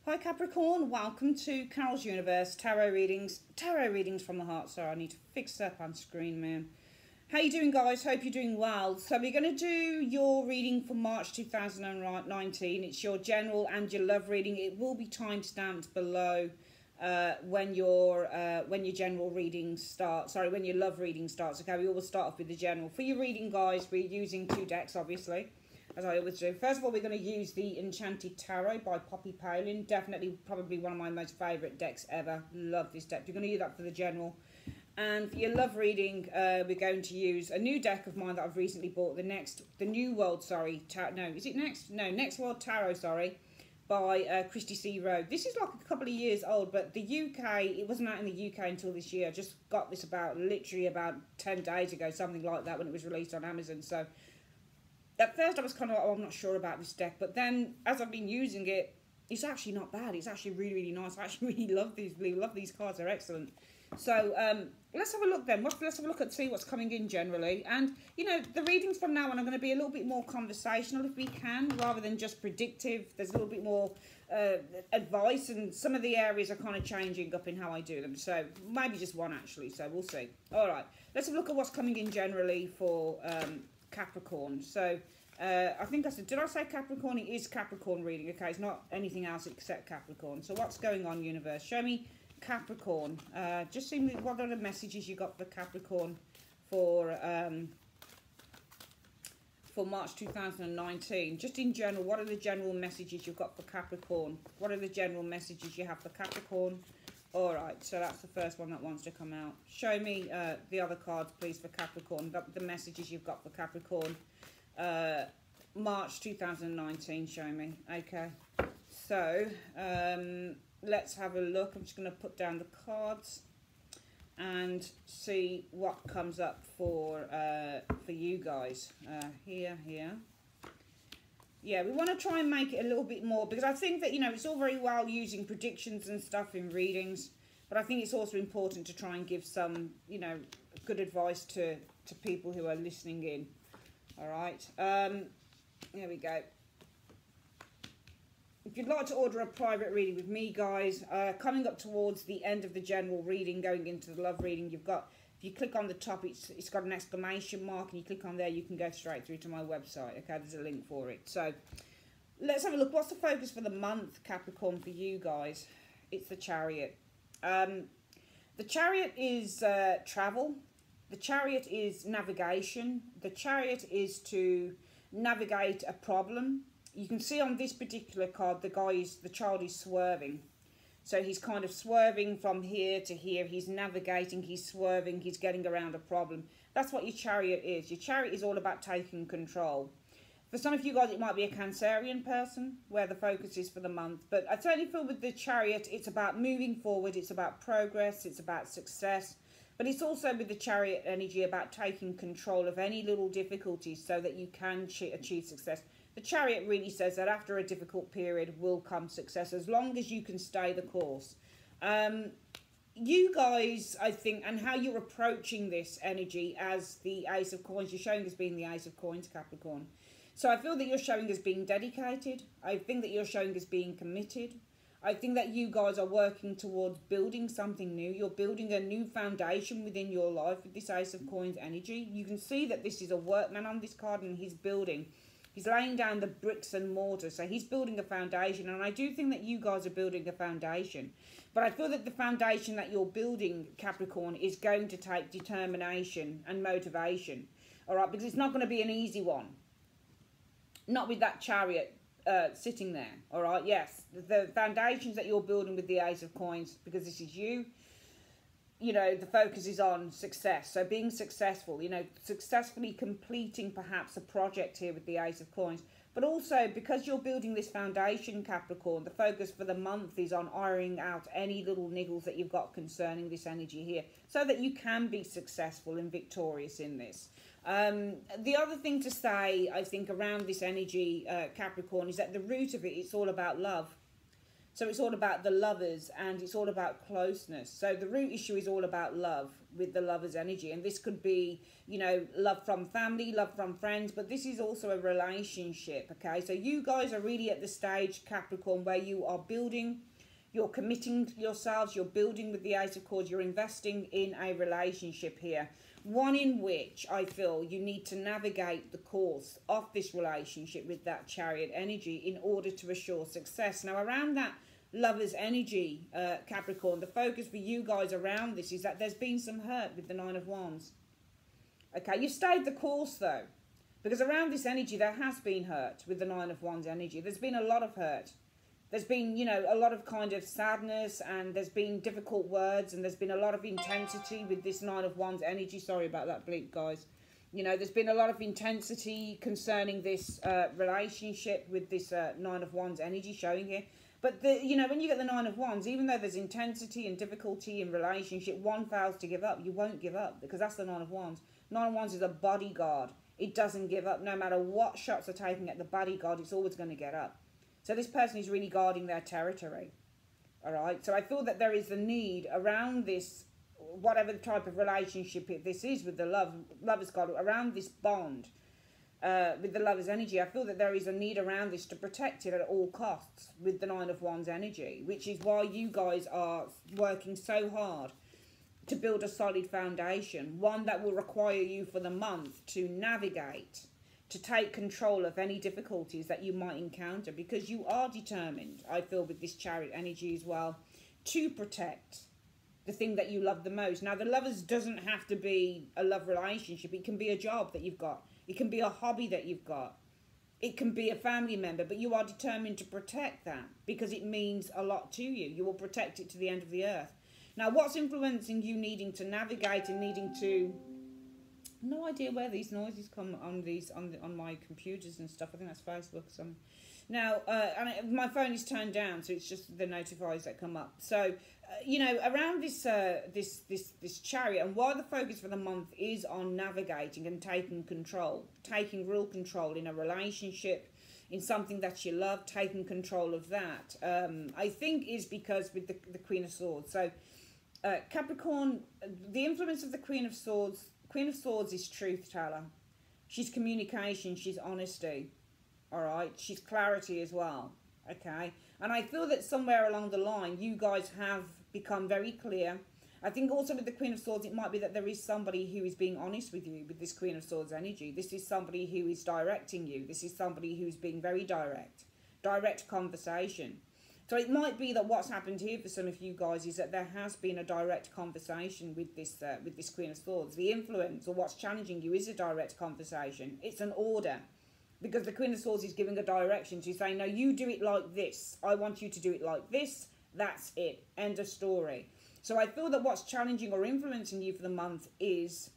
Hi Capricorn, welcome to Carol's Universe Tarot readings. Tarot readings from the heart. Sorry, I need to fix up on screen, man. How you doing, guys? Hope you're doing well. So we're going to do your reading for March 2019. It's your general and your love reading. It will be time-stamped below when your general reading starts. Sorry, when your love reading starts. Okay, we always start off with the general. For your reading, guys, we're using two decks, obviously, as I always do. First of all, we're going to use the Enchanted Tarot by Poppy Palin. Definitely, probably one of my most favourite decks ever. Love this deck. We're going to use that for the general. And for your love reading, we're going to use a new deck of mine that I've recently bought. The New World, sorry. Next World Tarot, sorry, by Christy C. Rowe. This is like a couple of years old, but the UK, it wasn't out in the UK until this year. I just got this literally about 10 days ago, something like that, when it was released on Amazon. So at first I was kind of like, oh, I'm not sure about this deck. But then as I've been using it, it's actually not bad. It's actually really, really nice. I actually really love these cards. They're excellent. So let's have a look then. Let's have a look and see what's coming in generally. And, you know, the readings from now on are going to be a little bit more conversational if we can, rather than just predictive. There's a little bit more advice, and some of the areas are kind of changing up in how I do them. So maybe just one, actually. So we'll see. All right. Let's have a look at what's coming in generally for Capricorn. So I think I said, did I say Capricorn? It is Capricorn reading. Okay, it's not anything else except Capricorn. So what's going on, universe? Show me Capricorn. Just see what are the messages you got for Capricorn for March 2019. Just in general, what are the general messages you've got for Capricorn? What are the general messages you have for Capricorn? All right, so that's the first one that wants to come out. Show me the other cards, please, for Capricorn. The messages you've got for Capricorn. March 2019, show me. Okay, so let's have a look. I'm just going to put down the cards and see what comes up for you guys. Here. Yeah, we want to try and make it a little bit more, because I think that, you know, it's all very well using predictions and stuff in readings, but I think it's also important to try and give some, you know, good advice to people who are listening in. All right, here we go. If you'd like to order a private reading with me, guys, coming up towards the end of the general reading, going into the love reading, you've got, if you click on the top, it's got an exclamation mark, and you click on there, you can go straight through to my website. Okay, there's a link for it. So let's have a look. What's the focus for the month, Capricorn, for you guys? It's the Chariot. The Chariot is travel. The Chariot is navigation. The Chariot is to navigate a problem. You can see on this particular card, the child is swerving. So he's kind of swerving from here to here. He's navigating, he's swerving, he's getting around a problem. That's what your Chariot is. Your Chariot is all about taking control. For some of you guys, it might be a Cancerian person, where the focus is for the month. But I certainly feel with the Chariot, it's about moving forward, it's about progress, it's about success. But it's also, with the Chariot energy, about taking control of any little difficulties so that you can achieve success. The Chariot really says that after a difficult period will come success, as long as you can stay the course. You guys, I think, and how you're approaching this energy as the Ace of Coins, you're showing as being the Ace of Coins, Capricorn. So I feel that you're showing as being dedicated. I think that you're showing as being committed. I think that you guys are working towards building something new. You're building a new foundation within your life with this Ace of Coins energy. You can see that this is a workman on this card, and he's building. He's laying down the bricks and mortar, so he's building a foundation, and I do think that you guys are building a foundation. But I feel that the foundation that you're building, Capricorn, is going to take determination and motivation, all right, because it's not going to be an easy one. Not with that Chariot sitting there, all right, yes. The foundations that you're building with the Ace of Coins, because this is you, you know, the focus is on success. So being successful, you know, successfully completing perhaps a project here with the Ace of Coins. But also, because you're building this foundation, Capricorn, the focus for the month is on ironing out any little niggles that you've got concerning this energy here, so that you can be successful and victorious in this. The other thing to say, I think, around this energy, Capricorn, is that the root of it, it's all about love. So it's all about the lovers, and it's all about closeness. So the root issue is all about love with the lover's energy. And this could be, you know, love from family, love from friends, but this is also a relationship, okay? So you guys are really at the stage, Capricorn, where you are building, you're committing yourselves, you're building with the Ace of Swords, you're investing in a relationship here. One in which I feel you need to navigate the course of this relationship with that Chariot energy in order to assure success. Now, around that lover's energy, Capricorn, the focus for you guys around this is that there's been some hurt with the Nine of Wands. Okay, you've stayed the course though, because around this energy there has been hurt with the Nine of Wands energy. There's been a lot of hurt. There's been, you know, a lot of kind of sadness, and there's been difficult words, and there's been a lot of intensity with this Nine of Wands energy. Sorry about that bleep, guys. You know, there's been a lot of intensity concerning this relationship with this Nine of Wands energy showing here. But, you know, when you get the Nine of Wands, even though there's intensity and difficulty in relationship, one fails to give up. You won't give up, because that's the Nine of Wands. Nine of Wands is a bodyguard. It doesn't give up. No matter what shots are taken at the bodyguard, it's always going to get up. So this person is really guarding their territory, all right? So I feel that there is a need around this, whatever type of relationship this is with the lover's card, around this bond with the lover's energy. I feel that there is a need around this to protect it at all costs with the Nine of Wands energy, which is why you guys are working so hard to build a solid foundation, one that will require you for the month to navigate, to take control of any difficulties that you might encounter, because you are determined, I feel, with this Chariot energy as well, to protect the thing that you love the most. Now, the lovers doesn't have to be a love relationship. It can be a job that you've got. It can be a hobby that you've got. It can be a family member, but you are determined to protect that because it means a lot to you. You will protect it to the end of the earth. Now, what's influencing you needing to navigate and needing to... No idea where these noises come on my computers and stuff. I think that's Facebook. Now, my phone is turned down, so it's just the notifiers that come up. So, you know, around this this Chariot, and why the focus for the month is on navigating and taking control, taking real control in a relationship, in something that you love, taking control of that. I think is because with the Queen of Swords. So, Capricorn, the influence of the Queen of Swords. Queen of Swords is truth teller. She's communication. She's honesty. All right. She's clarity as well. Okay. And I feel that somewhere along the line, you guys have become very clear. I think also with the Queen of Swords, it might be that there is somebody who is being honest with you with this Queen of Swords energy. This is somebody who is directing you. This is somebody who's being very direct. Direct conversation. So it might be that what's happened here for some of you guys is that there has been a direct conversation with this Queen of Swords. The influence or what's challenging you is a direct conversation. It's an order, because the Queen of Swords is giving a direction. She's saying, no, you do it like this. I want you to do it like this. That's it. End of story. So I feel that what's challenging or influencing you for the month is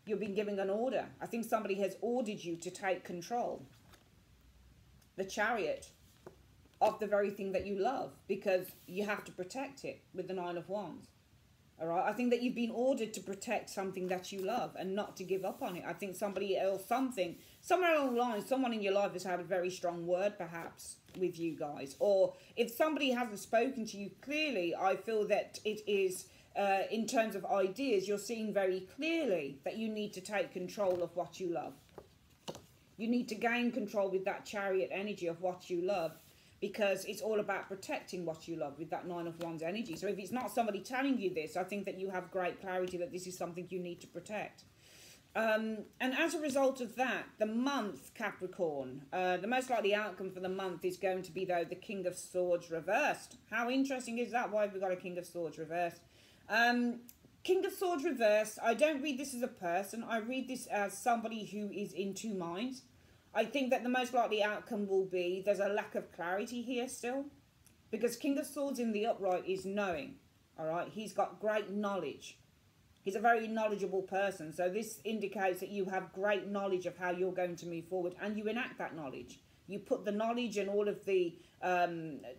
you've been given an order. I think somebody has ordered you to take control. The Chariot of the very thing that you love, because you have to protect it with the Nine of Wands. All right, I think that you've been ordered to protect something that you love and not to give up on it. I think somebody else, somewhere along the line, someone in your life has had a very strong word perhaps with you guys. Or if somebody hasn't spoken to you clearly, I feel that it is, in terms of ideas, you're seeing very clearly that you need to take control of what you love. You need to gain control with that Chariot energy of what you love, because it's all about protecting what you love with that Nine of Wands energy. So if it's not somebody telling you this, I think that you have great clarity that this is something you need to protect. And as a result of that, the month, Capricorn, the most likely outcome for the month is going to be, though, the King of Swords reversed. How interesting is that? Why have we got a King of Swords reversed? King of Swords reversed, I don't read this as a person. I read this as somebody who is in two minds. I think that the most likely outcome will be there's a lack of clarity here still, because King of Swords in the upright is knowing, all right? He's got great knowledge. He's a very knowledgeable person. So this indicates that you have great knowledge of how you're going to move forward, and you enact that knowledge. You put the knowledge and all of the,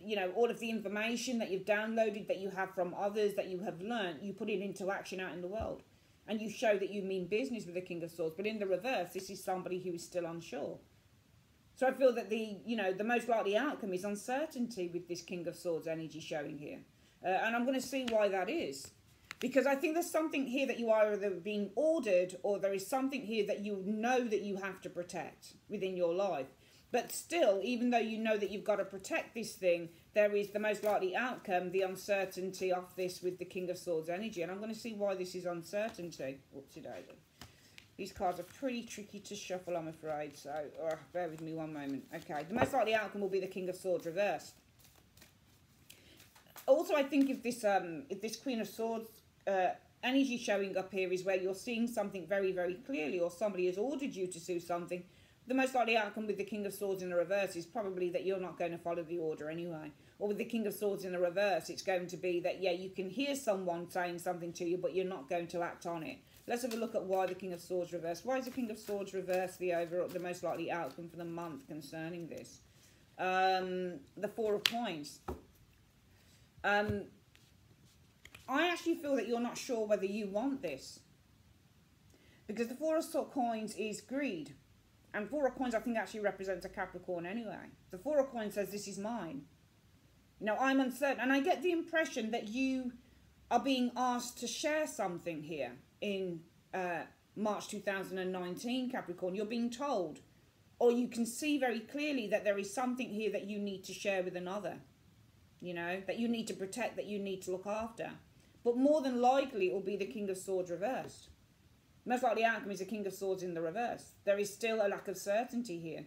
you know, all of the information that you've downloaded, that you have from others, that you have learned, you put it into action out in the world. And you show that you mean business with the King of Swords. But in the reverse, this is somebody who is still unsure. So I feel that the most likely outcome is uncertainty with this King of Swords energy showing here. And I'm going to see why that is. Because I think there's something here that you are either being ordered, or there is something here that you know that you have to protect within your life. But still, even though you know that you've got to protect this thing, there is the most likely outcome, the uncertainty of this with the King of Swords energy. And I'm going to see why this is uncertainty. What's it over? These cards are pretty tricky to shuffle, I'm afraid. So, bear with me one moment. Okay, the most likely outcome will be the King of Swords reversed. Also, I think if this Queen of Swords energy showing up here is where you're seeing something very, very clearly, or somebody has ordered you to do something, the most likely outcome with the King of Swords in the reverse is probably that you're not going to follow the order anyway. Or with the King of Swords in the reverse, it's going to be that, yeah, you can hear someone saying something to you, but you're not going to act on it. Let's have a look at why the King of Swords reverse. Why is the King of Swords reverse the most likely outcome for the month concerning this? The Four of Coins. I actually feel that you're not sure whether you want this. Because the Four of Coins is greed. And Four of Coins, I think, actually represents a Capricorn anyway. The Four of Coins says, this is mine. You know, I'm uncertain. And I get the impression that you are being asked to share something here in March 2019, Capricorn. You're being told, or you can see very clearly that there is something here that you need to share with another. You know, that you need to protect, that you need to look after. But more than likely, it will be the King of Swords reversed. Most likely outcome is the King of Swords in the reverse. There is still a lack of certainty here.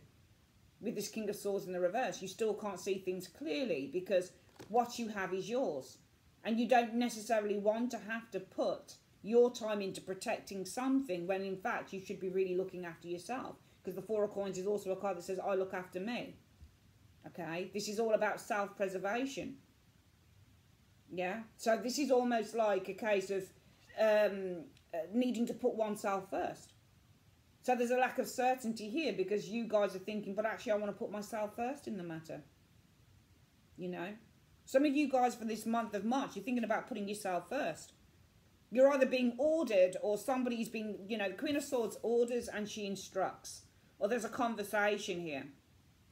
With this King of Swords in the reverse, you still can't see things clearly because what you have is yours. And you don't necessarily want to have to put your time into protecting something when in fact you should be really looking after yourself. Because the Four of Coins is also a card that says, I look after me. Okay? This is all about self-preservation. Yeah? So this is almost like a case of needing to put oneself first. So there's a lack of certainty here because you guys are thinking, but actually I want to put myself first in the matter. You know? Some of you guys for this month of March, you're thinking about putting yourself first. You're either being ordered or somebody's being, you know, the Queen of Swords orders and she instructs. Or there's a conversation here.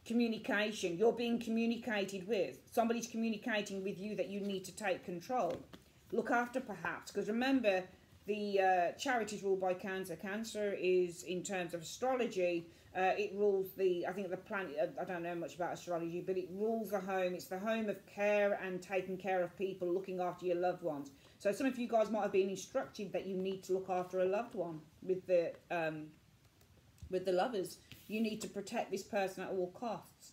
Communication. You're being communicated with. Somebody's communicating with you that you need to take control. Look after perhaps. Because remember, the Chariot is ruled by Cancer. Cancer is, in terms of astrology, it rules I think the planet, I don't know much about astrology, but it rules the home. It's the home of care and taking care of people, looking after your loved ones. So some of you guys might have been instructed that you need to look after a loved one with the lovers. You need to protect this person at all costs.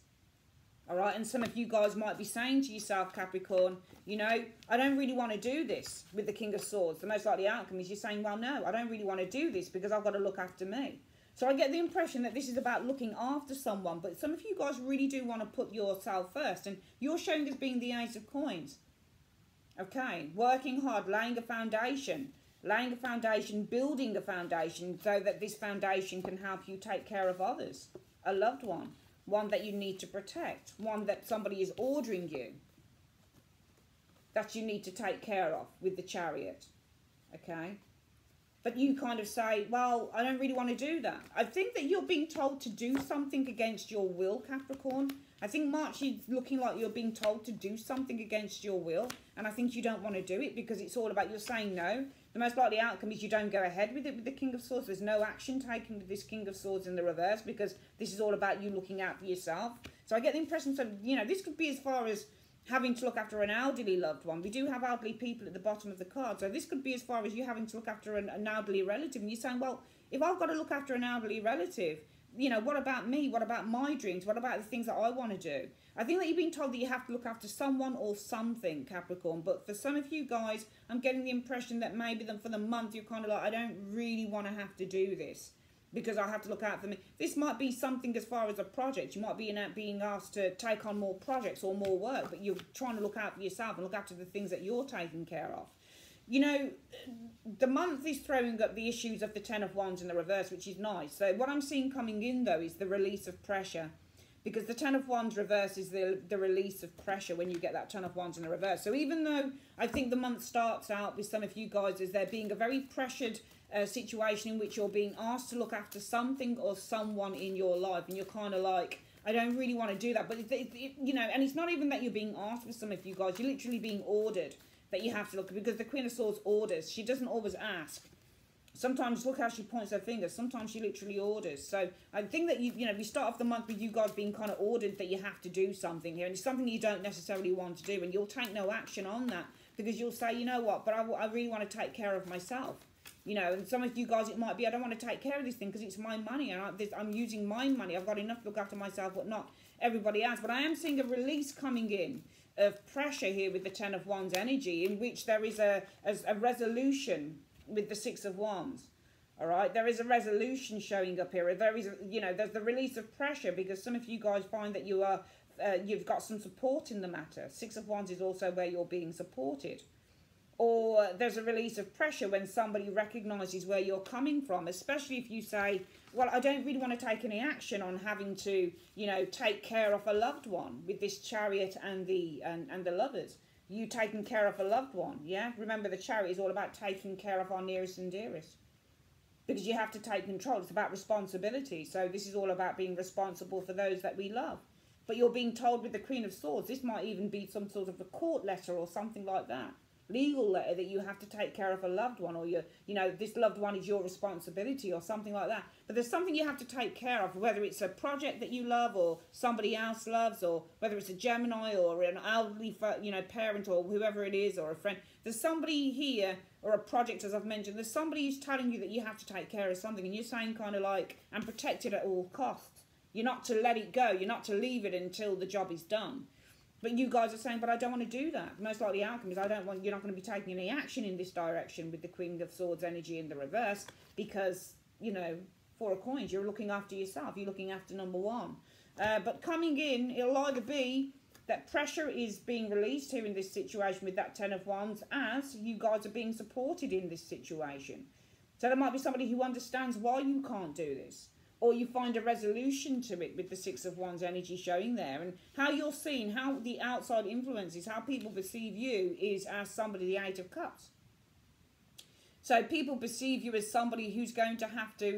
All right, and some of you guys might be saying to yourself, Capricorn, you know, I don't really want to do this with the King of Swords. The most likely outcome is you're saying, well, no, I don't really want to do this because I've got to look after me. So I get the impression that this is about looking after someone, but some of you guys really do want to put yourself first, and you're showing as being the Ace of Coins. Okay, working hard, laying a foundation, building a foundation so that this foundation can help you take care of others, a loved one. One that you need to protect. One that somebody is ordering you. That you need to take care of with the Chariot. Okay? But you kind of say, well, I don't really want to do that. I think that you're being told to do something against your will, Capricorn. I think March is looking like you're being told to do something against your will. And I think you don't want to do it because it's all about you're saying no. The most likely outcome is you don't go ahead with it with the King of Swords. There's no action taken with this King of Swords in the reverse because this is all about you looking out for yourself. So I get the impression, so, you know, this could be as far as having to look after an elderly loved one. We do have elderly people at the bottom of the card. So this could be as far as you having to look after an elderly relative. And you're saying, well, if I've got to look after an elderly relative, you know, what about me? What about my dreams? What about the things that I want to do? I think that you've been told that you have to look after someone or something, Capricorn. But for some of you guys, I'm getting the impression that maybe for the month, you're kind of like, I don't really want to have to do this because I have to look out for me. This might be something as far as a project. You might be being asked to take on more projects or more work, but you're trying to look out for yourself and look after the things that you're taking care of. You know, the month is throwing up the issues of the Ten of Wands in the reverse, which is nice. So what I'm seeing coming in, though, is the release of pressure. Because the Ten of Wands reverse is the release of pressure when you get that Ten of Wands in the reverse. So even though I think the month starts out with some of you guys as there being a very pressured situation in which you're being asked to look after something or someone in your life. And you're kind of like, I don't really want to do that. But, you know, and it's not even that you're being asked for some of you guys. You're literally being ordered that you have to look, because the Queen of Swords orders. She doesn't always ask. Sometimes, look how she points her finger. Sometimes she literally orders. So I think that, you know, we start off the month with you guys being kind of ordered that you have to do something here. And it's something you don't necessarily want to do. And you'll take no action on that, because you'll say, you know what, but I really want to take care of myself. You know, and some of you guys, it might be, I don't want to take care of this thing because it's my money. And I'm using my money. I've got enough to look after myself, but not everybody else. But I am seeing a release coming in of pressure here with the Ten of Wands energy, in which there is a resolution with the Six of Wands. All right, there is a resolution showing up here. There is, you know, there's the release of pressure, because some of you guys find that you are, you've got some support in the matter. Six of Wands is also where you're being supported. Or there's a release of pressure when somebody recognises where you're coming from, especially if you say, well, I don't really want to take any action on having to, you know, take care of a loved one, with this Chariot and the Lovers. You taking care of a loved one, yeah? Remember, the Chariot is all about taking care of our nearest and dearest. Because you have to take control. It's about responsibility. So this is all about being responsible for those that we love. But you're being told with the Queen of Swords, this might even be some sort of a court letter or something like that. Legal letter that you have to take care of a loved one, or you know, this loved one is your responsibility or something like that. But there's something you have to take care of, whether it's a project that you love or somebody else loves, or whether it's a Gemini or an elderly, you know, parent or whoever it is, or a friend. There's somebody here, or a project, as I've mentioned, there's somebody who's telling you that you have to take care of something, and you're saying kind of like, and protect it at all costs. You're not to let it go. You're not to leave it until the job is done. But you guys are saying, but I don't want to do that. Most likely outcome is, you're not going to be taking any action in this direction with the Queen of Swords energy in the reverse, because, you know, Four of Coins, you're looking after yourself. You're looking after number one. But coming in, it'll either be that pressure is being released here in this situation with that Ten of Wands, as you guys are being supported in this situation. So there might be somebody who understands why you can't do this. Or you find a resolution to it with the Six of Wands energy showing there. And how you're seen, how the outside influences, how people perceive you is as somebody, the Eight of Cups. So people perceive you as somebody who's going to have to,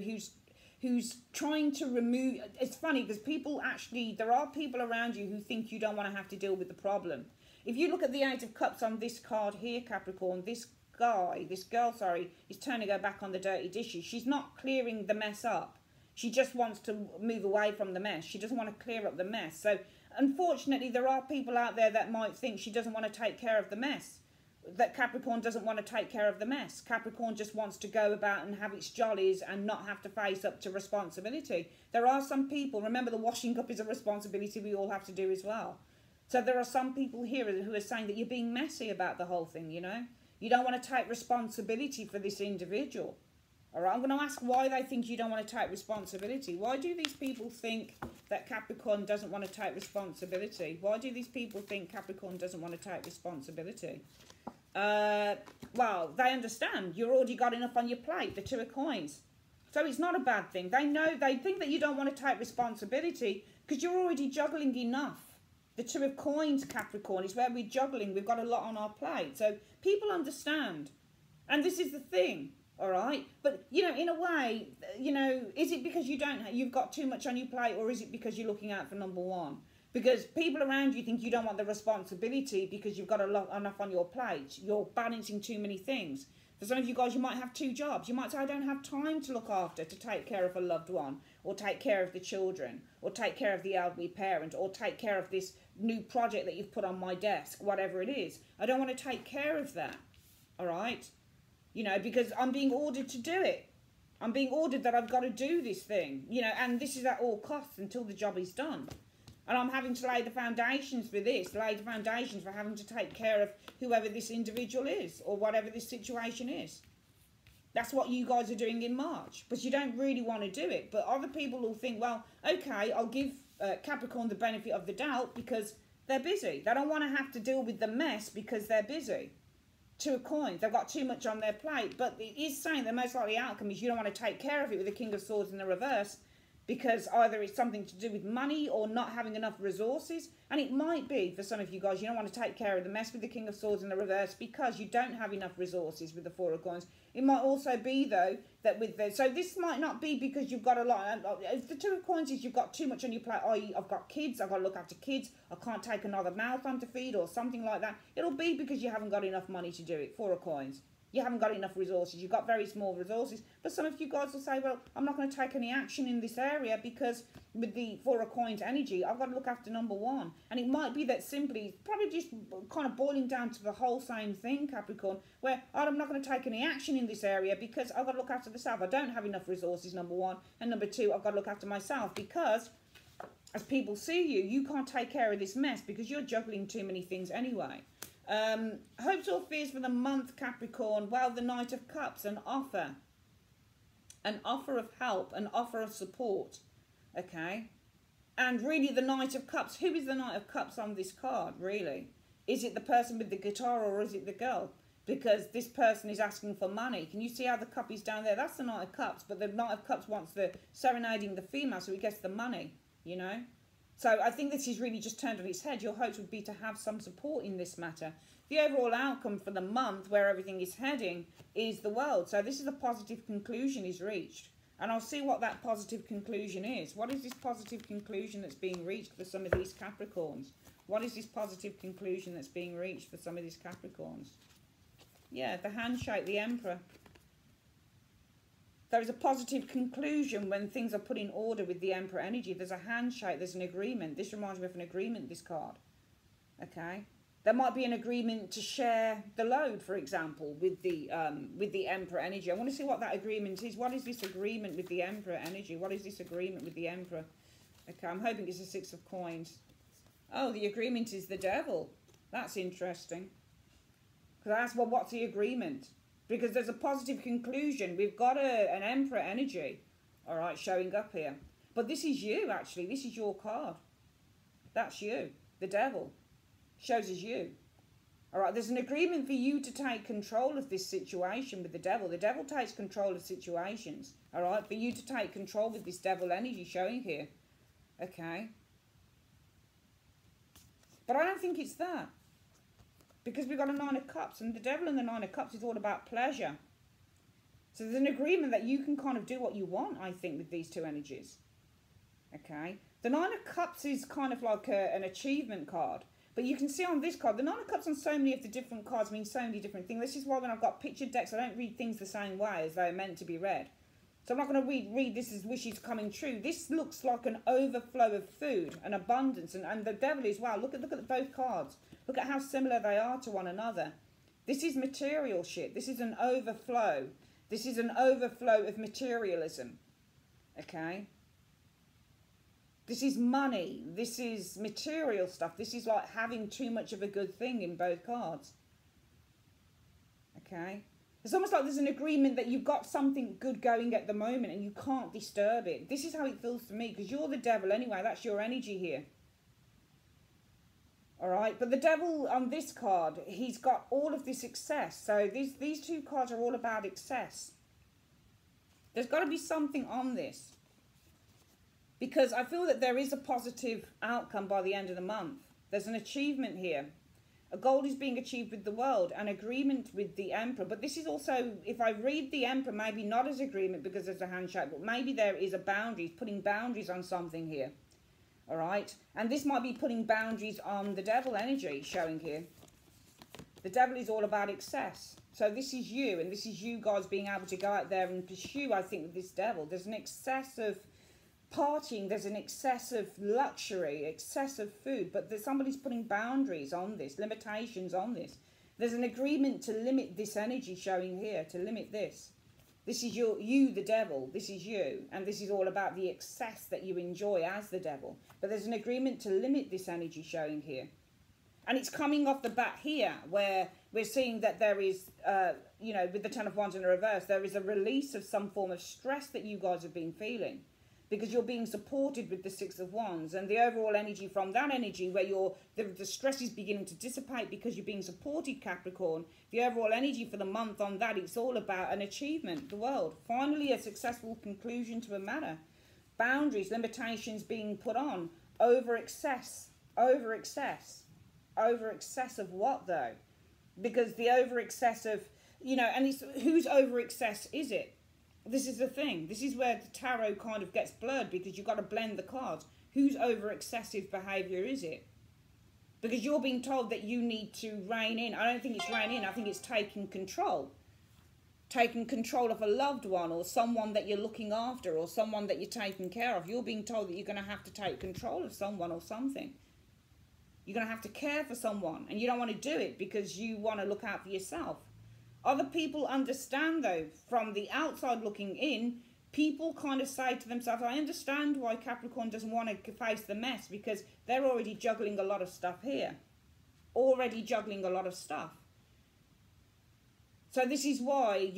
who's trying to remove. It's funny because people actually, there are people around you who think you don't want to have to deal with the problem. If you look at the Eight of Cups on this card here, Capricorn, this girl, is turning her back on the dirty dishes. She's not clearing the mess up. She just wants to move away from the mess. She doesn't want to clear up the mess. So, unfortunately, there are people out there that might think she doesn't want to take care of the mess. That Capricorn doesn't want to take care of the mess. Capricorn just wants to go about and have its jollies and not have to face up to responsibility. There are some people, remember, the washing up is a responsibility we all have to do as well. So there are some people here who are saying that you're being messy about the whole thing, you know. You don't want to take responsibility for this individual. All right, I'm going to ask why they think you don't want to take responsibility. Why do these people think that Capricorn doesn't want to take responsibility? Why do these people think Capricorn doesn't want to take responsibility? Well, they understand. You've already got enough on your plate, the Two of Coins. So it's not a bad thing. They think that you don't want to take responsibility because you're already juggling enough. The Two of Coins, Capricorn, is where we're juggling. We've got a lot on our plate. So people understand. And this is the thing. All right, but you know, in a way, you know, is it because you've got too much on your plate, or is it because you're looking out for number one? Because people around you think you don't want the responsibility because you've got enough on your plate. You're balancing too many things. For some of you guys, you might have two jobs. You might say, I don't have time to look after, to take care of a loved one, or take care of the children, or take care of the elderly parent, or take care of this new project that you've put on my desk, whatever it is. I don't want to take care of that. All right. You know, because I'm being ordered to do it. I'm being ordered that I've got to do this thing, you know, and this is at all costs until the job is done. And I'm having to lay the foundations for this, lay the foundations for having to take care of whoever this individual is or whatever this situation is. That's what you guys are doing in March, but you don't really want to do it. But other people will think, well, okay, I'll give Capricorn the benefit of the doubt because they're busy. They don't want to have to deal with the mess because they're busy. Two of Coins, they've got too much on their plate, but it is saying the most likely outcome is you don't want to take care of it with the King of Swords in the reverse because either it's something to do with money or not having enough resources. And it might be, for some of you guys, you don't want to take care of the mess with the King of Swords in the reverse because you don't have enough resources with the Four of Coins. It might also be, though, that with the... So this might not be because you've got a lot... If the Two of Coins is you've got too much on your plate, i.e. I've got kids, I've got to look after kids, I can't take another mouth on to feed or something like that. It'll be because you haven't got enough money to do it. Four of Coins. You haven't got enough resources. You've got very small resources. But some of you guys will say, well, I'm not going to take any action in this area because with the Four of Coins energy, I've got to look after number one. And it might be that simply, probably just kind of boiling down to the whole same thing, Capricorn, where I'm not going to take any action in this area because I've got to look after the self. I don't have enough resources, number one. And number two, I've got to look after myself because as people see you, you can't take care of this mess because you're juggling too many things anyway. Hopes or fears for the month, Capricorn. Well, the Knight of Cups, an offer of help, an offer of support, okay? And really the Knight of Cups, who is the Knight of Cups on this card, really? Is it the person with the guitar or is it the girl? Because this person is asking for money. Can you see how the cup is down there? That's the Knight of Cups, but the Knight of Cups wants the serenading the female so he gets the money, you know? So I think this is really just turned on its head. Your hopes would be to have some support in this matter. The overall outcome for the month, where everything is heading, is the World. So this is a positive conclusion is reached. And I'll see what that positive conclusion is. What is this positive conclusion that's being reached for some of these Capricorns? What is this positive conclusion that's being reached for some of these Capricorns? Yeah, the handshake, the Emperor. There is a positive conclusion when things are put in order with the Emperor energy. There's a handshake, there's an agreement. This reminds me of an agreement, this card. Okay? There might be an agreement to share the load, for example, with the Emperor energy. I want to see what that agreement is. What is this agreement with the Emperor energy? What is this agreement with the Emperor? Okay, I'm hoping it's a Six of Coins. Oh, the agreement is the Devil. That's interesting. Because I asked, well, what's the agreement? Because there's a positive conclusion. We've got an Emperor energy, all right, showing up here. But this is you, actually. This is your card. That's you. The Devil. Shows as you. All right, there's an agreement for you to take control of this situation with the Devil. The Devil takes control of situations, all right, for you to take control with this Devil energy showing here. Okay. But I don't think it's that. Because we've got a Nine of Cups, and the Devil and the Nine of Cups is all about pleasure. So there's an agreement that you can kind of do what you want, I think, with these two energies. Okay? The Nine of Cups is kind of like an achievement card. But you can see on this card, the Nine of Cups on so many of the different cards mean so many different things. This is why when I've got pictured decks, I don't read things the same way as they're meant to be read. So I'm not going to read this as wishes coming true. This looks like an overflow of food, an abundance, and the Devil as well. Look at both cards. Look at how similar they are to one another. This is material shit. This is an overflow. This is an overflow of materialism. Okay? This is money. This is material stuff. This is like having too much of a good thing in both cards. Okay? It's almost like there's an agreement that you've got something good going at the moment and you can't disturb it. This is how it feels to me because you're the Devil anyway. That's your energy here. All right, but the Devil on this card, he's got all of this excess. So these two cards are all about excess. There's got to be something on this. Because I feel that there is a positive outcome by the end of the month. There's an achievement here. A goal is being achieved with the World, an agreement with the Emperor. But this is also, if I read the Emperor, maybe not as agreement because there's a handshake, but maybe there is a boundary, putting boundaries on something here. All right, and this might be putting boundaries on the Devil energy showing here. The Devil is all about excess. So this is you, and this is you guys being able to go out there and pursue, I think, with this Devil. There's an excess of partying, there's an excess of luxury, excess of food, but somebody's putting boundaries on this, limitations on this. There's an agreement to limit this energy showing here, to limit this. This is you, the Devil. This is you. And this is all about the excess that you enjoy as the Devil. But there's an agreement to limit this energy showing here. And it's coming off the bat here where we're seeing that there is, you know, with the Ten of Wands in the reverse, there is a release of some form of stress that you guys have been feeling. Because you're being supported with the Six of Wands. And the overall energy from that energy where the stress is beginning to dissipate because you're being supported, Capricorn. The overall energy for the month on that, it's all about an achievement, the World. Finally, a successful conclusion to a matter. boundaries, limitations being put on, over excess of what though? Because the over excess of, you know, and it's, whose over excess is it? This is the thing. This is where the tarot kind of gets blurred, because you've got to blend the cards. Whose over excessive behaviour is it? Because you're being told that you need to rein in. I don't think it's rein in. I think it's taking control. Taking control of a loved one, or someone that you're looking after, or someone that you're taking care of. You're being told that you're going to have to take control of someone or something. You're going to have to care for someone, and you don't want to do it because you want to look out for yourself. Other people understand, though, from the outside looking in, people kind of say to themselves, I understand why Capricorn doesn't want to face the mess, because they're already juggling a lot of stuff here. Already juggling a lot of stuff. So this is why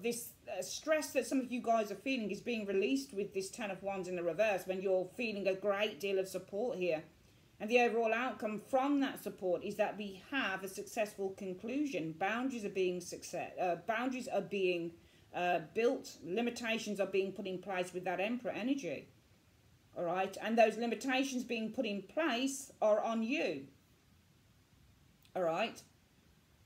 this stress that some of you guys are feeling is being released with this Ten of Wands in the reverse, when you're feeling a great deal of support here. And the overall outcome from that support is that we have a successful conclusion. Boundaries are being built. Limitations are being put in place with that Emperor energy. All right. And those limitations being put in place are on you. All right.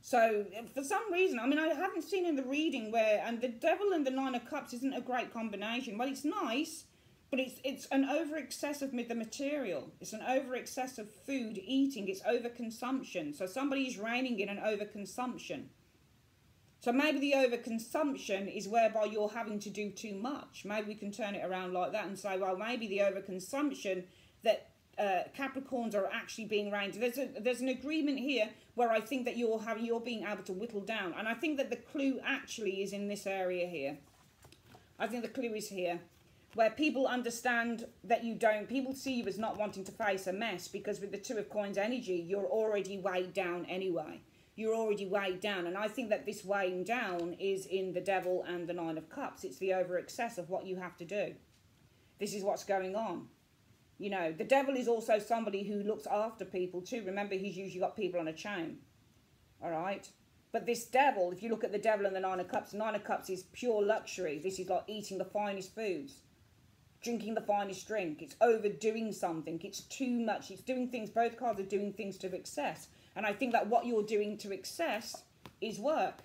So for some reason, I mean, I haven't seen in the reading where, and the Devil and the Nine of Cups isn't a great combination. Well, it's nice. But it's an over excess of the material. It's an over excess of food, eating. It's overconsumption. So somebody is reining in an overconsumption. So maybe the overconsumption is whereby you're having to do too much. Maybe we can turn it around like that and say, well, maybe the overconsumption that Capricorns are actually being reined. There's an agreement here where I think that you're being able to whittle down. And I think that the clue actually is in this area here. I think the clue is here, where people understand that people see you as not wanting to face a mess, because with the Two of Coins energy, you're already weighed down anyway. You're already weighed down. And I think that this weighing down is in the Devil and the Nine of Cups. It's the over excess of what you have to do. This is what's going on. You know, the Devil is also somebody who looks after people too. Remember, he's usually got people on a chain. All right. But this Devil, if you look at the Devil and the Nine of Cups is pure luxury. This is like eating the finest foods. Drinking the finest drink. It's overdoing something. It's too much. It's doing things. Both cards are doing things to excess. And I think that what you're doing to excess is work.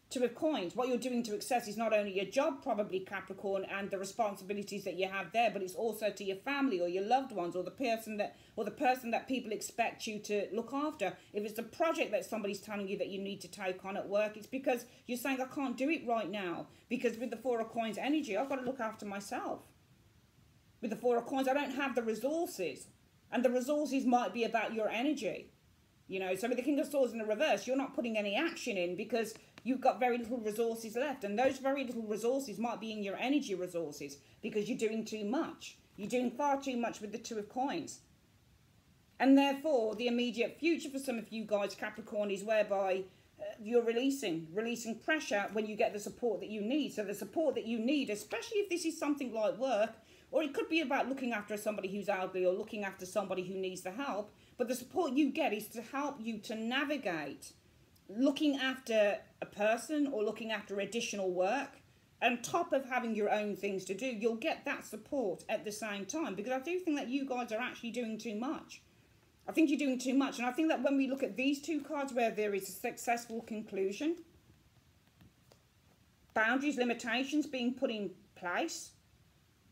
Two of Coins. What you're doing to excess is not only your job, probably, Capricorn, and the responsibilities that you have there, but it's also to your family or your loved ones, or the person that people expect you to look after. If it's a project that somebody's telling you that you need to take on at work, it's because you're saying, I can't do it right now. Because with the Four of Coins energy, I've got to look after myself. With the Four of Coins, I don't have the resources. And the resources might be about your energy. You know, so with the King of Swords in the reverse, you're not putting any action in because you've got very little resources left. And those very little resources might be in your energy resources, because you're doing too much. You're doing far too much with the Two of Coins. And therefore, the immediate future for some of you guys, Capricorn, is whereby you're releasing pressure when you get the support that you need. So the support that you need, especially if this is something like work, or it could be about looking after somebody who's elderly, or looking after somebody who needs the help. But the support you get is to help you to navigate looking after a person or looking after additional work. On top of having your own things to do, you'll get that support at the same time. Because I do think that you guys are actually doing too much. I think you're doing too much. And I think that when we look at these two cards where there is a successful conclusion, boundaries, limitations being put in place.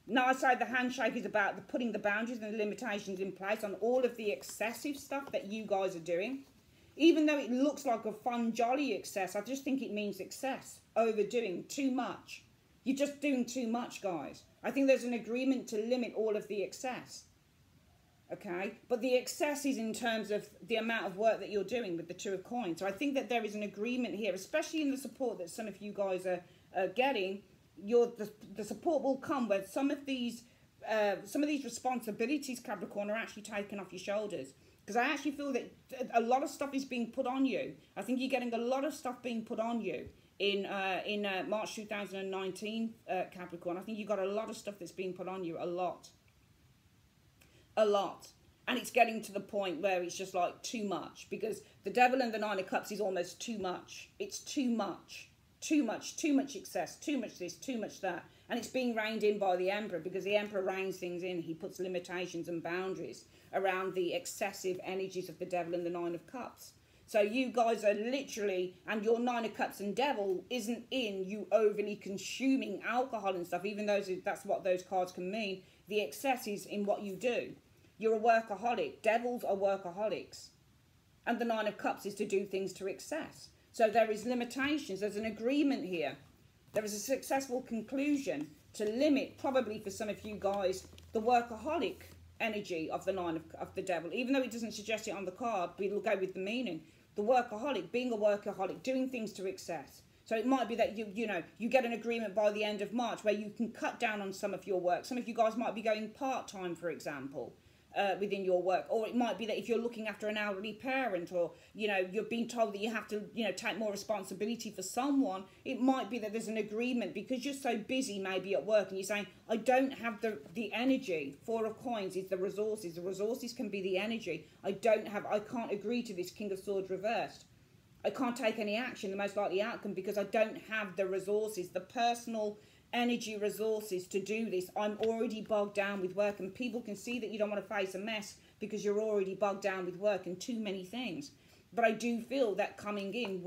Now, I say the handshake is about putting the boundaries and the limitations in place on all of the excessive stuff that you guys are doing. Even though it looks like a fun, jolly excess, I just think it means excess, overdoing, too much. You're just doing too much, guys. I think there's an agreement to limit all of the excess. Okay? But the excess is in terms of the amount of work that you're doing with the Two of Coins. So I think that there is an agreement here, especially in the support that some of you guys are getting. The support will come where some of these responsibilities, Capricorn, are actually taken off your shoulders. Because I actually feel that a lot of stuff is being put on you. I think you're getting a lot of stuff being put on you in March 2019, Capricorn. I think you've got a lot of stuff that's being put on you, a lot. And it's getting to the point where it's just like too much. Because the Devil and the Nine of Cups is almost too much. It's too much. too much excess, too much this, too much that. And it's being reined in by the Emperor, because the Emperor reins things in. He puts limitations and boundaries around the excessive energies of the devil and the Nine of Cups. So you guys are literally, and your Nine of Cups and Devil isn't in you overly consuming alcohol and stuff, even though that's what those cards can mean. The excess is in what you do. You're a workaholic. Devils are workaholics. And the Nine of Cups is to do things to excess. So there is limitations. There's an agreement here. There is a successful conclusion to limit, probably for some of you guys, the workaholic energy of the Nine of the Devil. Even though it doesn't suggest it on the card, but it'll go with the meaning. The workaholic, being a workaholic, doing things to excess. So it might be that you get an agreement by the end of March where you can cut down on some of your work. Some of you guys might be going part-time, for example, within your work. Or it might be that if you're looking after an elderly parent, or, you're being told that you have to, take more responsibility for someone, it might be that there's an agreement because you're so busy maybe at work and you're saying, I don't have the energy. Four of Coins is the resources. The resources can be the energy. I can't agree to this King of Swords reversed. I can't take any action, the most likely outcome, because I don't have the resources, the personal energy resources to do this. I'm already bogged down with work, and people can see that you don't want to face a mess because you're already bogged down with work and too many things. But I do feel that coming in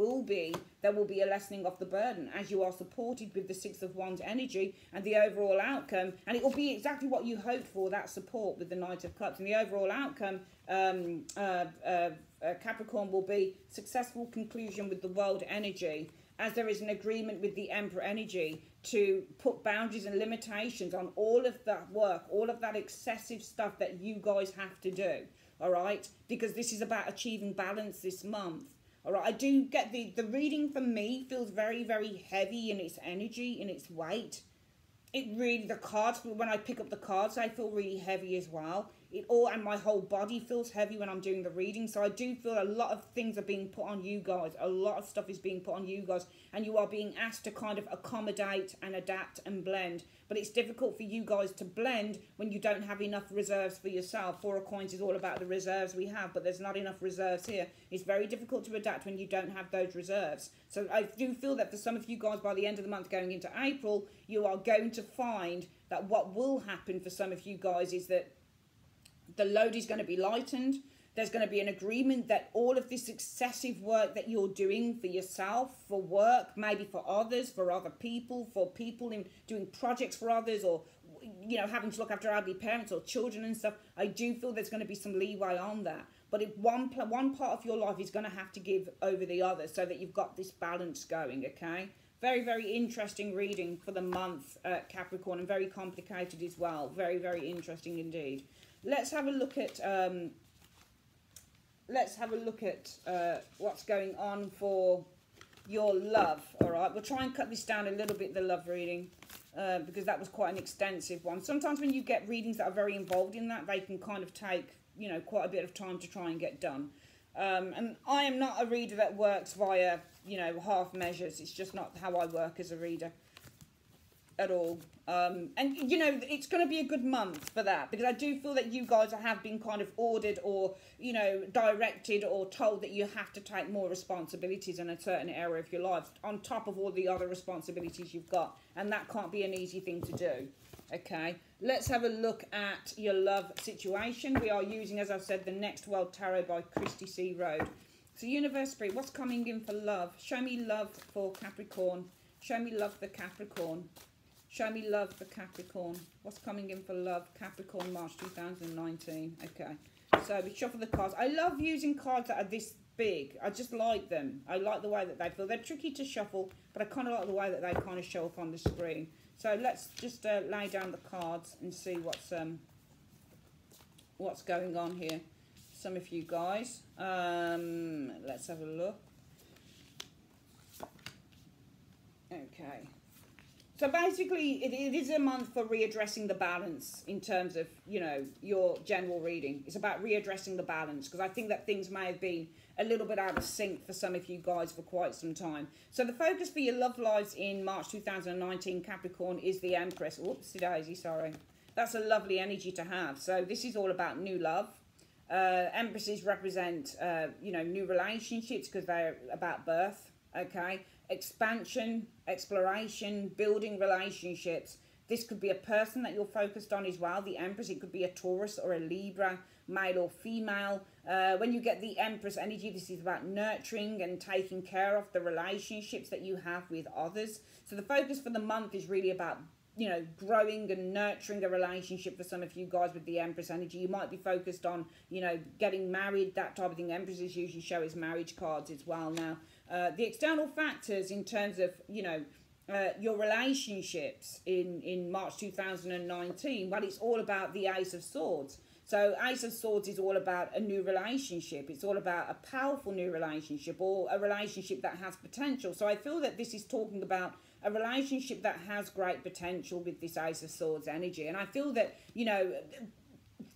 there will be a lessening of the burden as you are supported with the Six of Wands energy and the overall outcome. And it will be exactly what you hoped for, that support with the Knight of Cups. And the overall outcome, Capricorn, will be successful conclusion with the World energy, as there is an agreement with the Emperor energy to put boundaries and limitations on all of that work, all of that excessive stuff that you guys have to do. All right, because this is about achieving balance this month. All right, I do get the reading for me feels very, very heavy in its energy, in its weight. It really, the cards, when I pick up the cards, they feel really heavy as well. And my whole body feels heavy when I'm doing the reading. So I do feel a lot of things are being put on you guys. A lot of stuff is being put on you guys. And you are being asked to kind of accommodate and adapt and blend. But it's difficult for you guys to blend when you don't have enough reserves for yourself. Four of Coins is all about the reserves we have, but there's not enough reserves here. It's very difficult to adapt when you don't have those reserves. So I do feel that for some of you guys, by the end of the month going into April, you are going to find that what will happen for some of you guys is that the load is going to be lightened. There's going to be an agreement that all of this excessive work that you're doing for yourself, for work, maybe for others, for other people, for people in doing projects for others, or, having to look after elderly parents or children and stuff, I do feel there's going to be some leeway on that. But if one part of your life is going to have to give over the other so that you've got this balance going, okay? Very, very interesting reading for the month, Capricorn, and very complicated as well. Very, very interesting indeed. Let's have a look at what's going on for your love. All right, we'll try and cut this down a little bit, the love reading, because that was quite an extensive one. Sometimes when you get readings that are very involved in that, they can kind of take, quite a bit of time to try and get done. And I am not a reader that works via, half measures. It's just not how I work as a reader at all. And it's going to be a good month for that, because I do feel that you guys have been kind of ordered or directed or told that you have to take more responsibilities in a certain area of your life on top of all the other responsibilities you've got, and that can't be an easy thing to do. Okay, let's have a look at your love situation. We are using, as I've said, the Next World Tarot by Christy C. Road. So Universe Spirit, what's coming in for love? Show me love for Capricorn. Show me love for Capricorn. Show me love for Capricorn. What's coming in for love? Capricorn, March 2019. Okay. So we shuffle the cards. I love using cards that are this big. I just like them. I like the way that they feel. They're tricky to shuffle, but I kind of like the way that they kind of show up on the screen. So let's just lay down the cards and see what's going on here. Some of you guys. Let's have a look. Okay. So basically, it is a month for readdressing the balance in terms of, your general reading. It's about readdressing the balance, because I think that things may have been a little bit out of sync for some of you guys for quite some time. So the focus for your love lives in March 2019, Capricorn, is the Empress. Whoopsie daisy, sorry. That's a lovely energy to have. So this is all about new love. Empresses represent, new relationships because they're about birth. okay? Expansion, exploration, building relationships. This could be a person that you're focused on as well. The Empress, it could be a Taurus or a Libra, male or female. When you get the Empress energy, this is about nurturing and taking care of the relationships that you have with others. So the focus for the month is really about, you know, growing and nurturing a relationship for some of you guys with the Empress energy. You might be focused on, you know, getting married, that type of thing. Empresses usually show as marriage cards as well. Now, the external factors in terms of, you know, your relationships in March 2019, well, it's all about the Ace of Swords. So Ace of Swords is all about a new relationship. It's all about a powerful new relationship, or a relationship that has potential. So I feel that this is talking about a relationship that has great potential with this Ace of Swords energy. And I feel that, you know,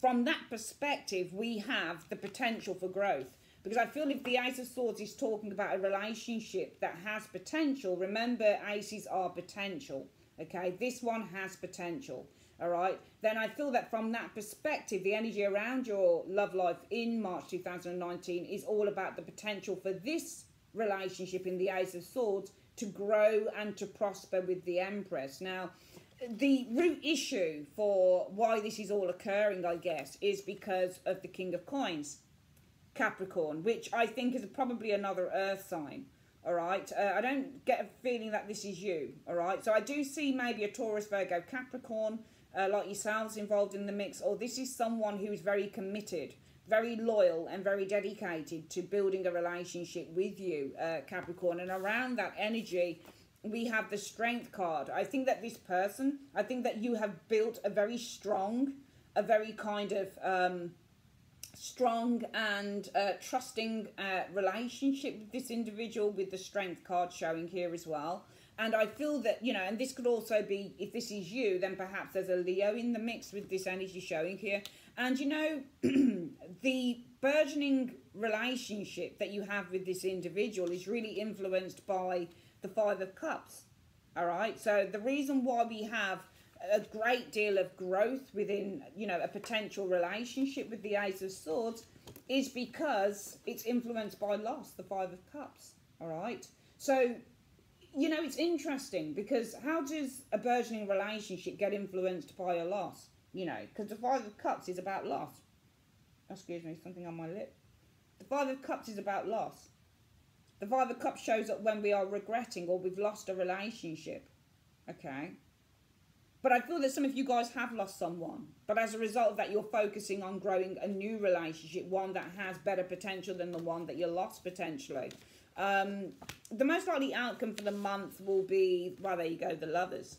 from that perspective, we have the potential for growth. Because I feel if the Ace of Swords is talking about a relationship that has potential, remember, aces are potential, okay? This one has potential, all right? Then I feel that from that perspective, the energy around your love life in March 2019 is all about the potential for this relationship in the Ace of Swords to grow and to prosper with the Empress. Now, the root issue for why this is all occurring, I guess, is because of the King of Coins, Capricorn, which I think is probably another earth sign, all right? I don't get a feeling that this is you, all right? So I do see maybe a Taurus, Virgo, Capricorn, like yourselves involved in the mix, or this is someone who is very committed, very loyal and very dedicated to building a relationship with you, Capricorn. And around that energy, we have the Strength card. I think that this person, I think that you have built a very strong, a very kind of strong and trusting relationship with this individual, with the Strength card showing here as well. And I feel that, you know, and this could also be, if this is you, then perhaps there's a Leo in the mix with this energy showing here. And, you know, the burgeoning relationship that you have with this individual is really influenced by the Five of Cups, all right? So the reason why we have a great deal of growth within, you know, a potential relationship with the Ace of Swords is because it's influenced by loss, the Five of Cups, all right? So, you know, it's interesting because how does a burgeoning relationship get influenced by a loss? You know, because the Five of Cups is about loss. Excuse me, something on my lip. The Five of Cups is about loss. The Five of Cups shows up when we are regretting or we've lost a relationship, okay? But I feel that some of you guys have lost someone. But as a result of that, you're focusing on growing a new relationship, one that has better potential than the one that you lost potentially. The most likely outcome for the month will be, well, there you go, the Lovers.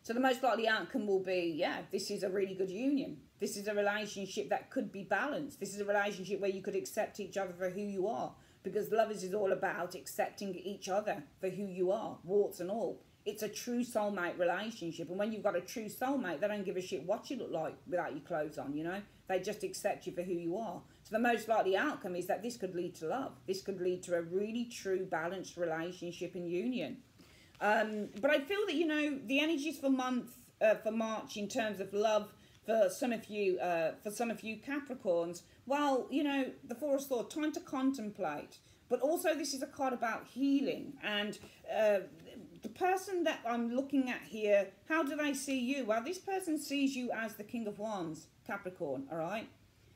So the most likely outcome will be, yeah, this is a really good union. This is a relationship that could be balanced. This is a relationship where you could accept each other for who you are. Because Lovers is all about accepting each other for who you are, warts and all. It's a true soulmate relationship. And when you've got a true soulmate, they don't give a shit what you look like without your clothes on, you know. They just accept you for who you are. So the most likely outcome is that this could lead to love. This could lead to a really true balanced relationship and union. But I feel that, you know, the energies for March in terms of love for some of you Capricorns, well, you know, the Four of Swords, time to contemplate. But also this is a card about healing. And the person that I'm looking at here, how do they see you? Well, this person sees you as the King of Wands, Capricorn, all right?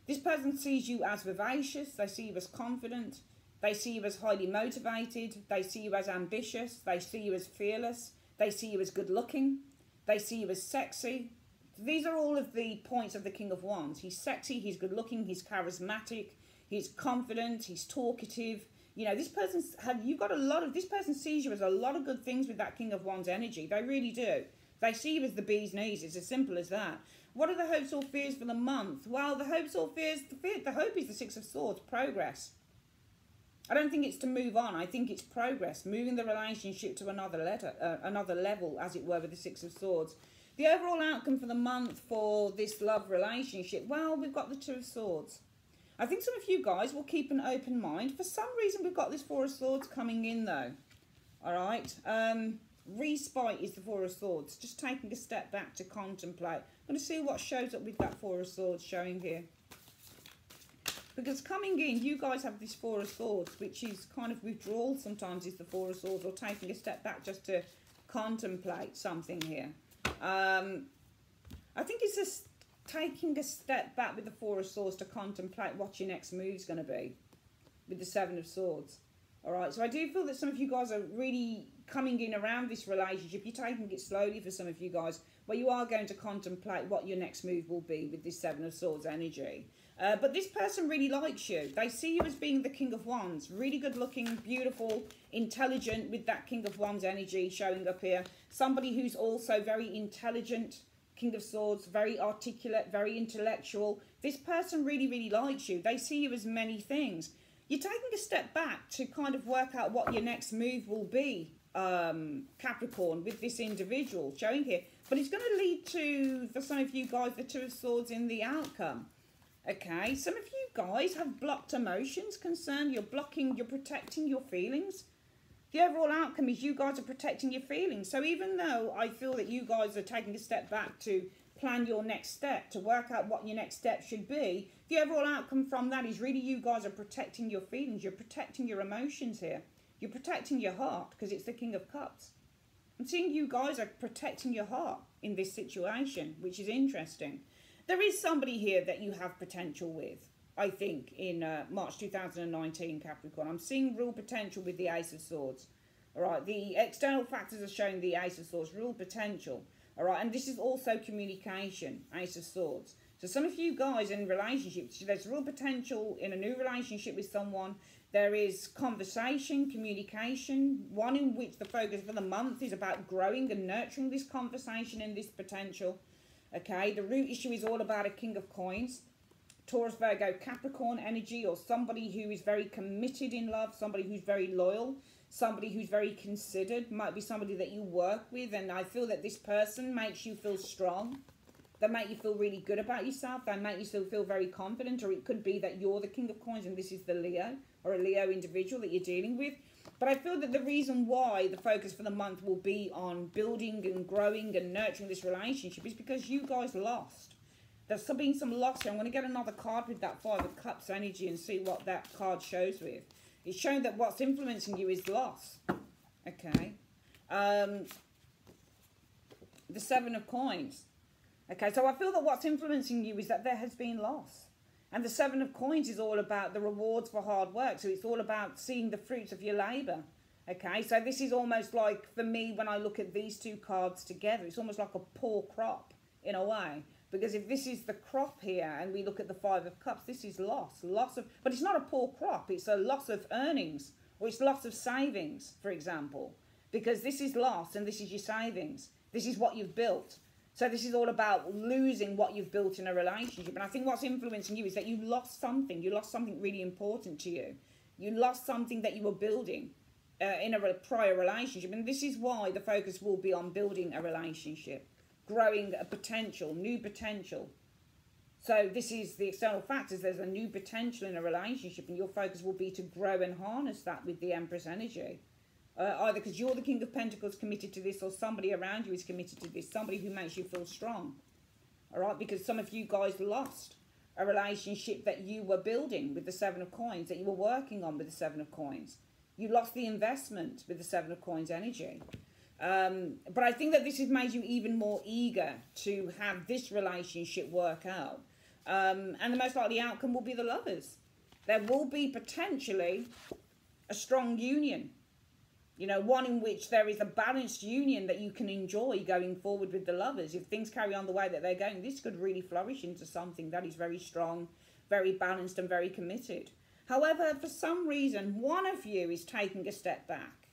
This person sees you as vivacious. They see you as confident. They see you as highly motivated. They see you as ambitious. They see you as fearless. They see you as good looking. They see you as sexy. These are all of the points of the King of Wands. He's sexy, he's good looking, he's charismatic, he's confident, he's talkative. You know, this person sees you as a lot of good things with that King of Wands energy. They really do. They see you as the bee's knees. It's as simple as that. What are the hopes or fears for the month? Well, the hopes or fears, the hope is the Six of Swords, progress. I don't think it's to move on. I think it's progress, moving the relationship to another level, as it were, with the Six of Swords. The overall outcome for the month for this love relationship, well, we've got the Two of Swords. I think some of you guys will keep an open mind. For some reason, we've got this Four of Swords coming in, though. All right. Respite is the Four of Swords. Just taking a step back to contemplate. I'm going to see what shows up with that Four of Swords showing here. Because coming in, you guys have this Four of Swords, which is kind of withdrawal sometimes, is the Four of Swords, or taking a step back just to contemplate something here. I think it's just taking a step back with the Four of Swords to contemplate what your next move's going to be with the Seven of Swords. All right, so I do feel that some of you guys are really coming in around this relationship. You're taking it slowly for some of you guys, where you are going to contemplate what your next move will be with this Seven of Swords energy. But this person really likes you. They see you as being the King of Wands. Really good looking, beautiful, intelligent, with that King of Wands energy showing up here. Somebody who's also very intelligent, King of Swords, very articulate, very intellectual. This person really, really likes you. They see you as many things. You're taking a step back to kind of work out what your next move will be, Capricorn, with this individual showing here. But it's going to lead to, for some of you guys, the Two of Swords in the outcome. Okay, some of you guys have blocked emotions, concern. You're protecting your feelings. The overall outcome is you guys are protecting your feelings. So even though I feel that you guys are taking a step back to plan your next step, to work out what your next step should be, the overall outcome from that is really you guys are protecting your feelings. You're protecting your emotions here. You're protecting your heart, because it's the King of Cups. I'm seeing you guys are protecting your heart in this situation, which is interesting. There is somebody here that you have potential with, I think, in March 2019, Capricorn. I'm seeing real potential with the Ace of Swords. All right, the external factors are showing the Ace of Swords, real potential. All right, and this is also communication, Ace of Swords. So some of you guys in relationships, there's real potential in a new relationship with someone. There is conversation, communication, one in which the focus for the month is about growing and nurturing this conversation and this potential. Okay, the root issue is all about a King of Coins, Taurus, Virgo, Capricorn energy, or somebody who is very committed in love, somebody who's very loyal, somebody who's very considered, might be somebody that you work with, and I feel that this person makes you feel strong. They make you feel really good about yourself. They make you feel very confident, or it could be that you're the King of Coins and this is the Leo, or a Leo individual that you're dealing with. But I feel that the reason why the focus for the month will be on building and growing and nurturing this relationship is because you guys lost. There's been some loss here. I'm going to get another card with that Five of Cups energy and see what that card shows with. It's showing that what's influencing you is loss. Okay. The Seven of Coins. Okay, so I feel that what's influencing you is that there has been loss. And the Seven of Coins is all about the rewards for hard work. So it's all about seeing the fruits of your labour. Okay, so this is almost like, for me, when I look at these two cards together, it's almost like a poor crop in a way. Because if this is the crop here and we look at the Five of Cups, this is loss. But it's not a poor crop. It's a loss of earnings, or it's loss of savings, for example. Because this is loss and this is your savings. This is what you've built. So this is all about losing what you've built in a relationship. And I think what's influencing you is that you lost something. You lost something really important to you. You lost something that you were building in a prior relationship. And this is why the focus will be on building a relationship, growing a potential, new potential. So this is the external factors. There's a new potential in a relationship, and your focus will be to grow and harness that with the Empress energy. Either because you're the King of Pentacles committed to this, or somebody around you is committed to this, somebody who makes you feel strong. All right, because some of you guys lost a relationship that you were building with the Seven of Coins, that you were working on with the Seven of Coins. You lost the investment with the Seven of Coins energy. But I think that this has made you even more eager to have this relationship work out. And the most likely outcome will be the Lovers. There will be potentially a strong union. You know, one in which there is a balanced union that you can enjoy going forward with the Lovers. If things carry on the way that they're going, this could really flourish into something that is very strong, very balanced and very committed. However, for some reason, one of you is taking a step back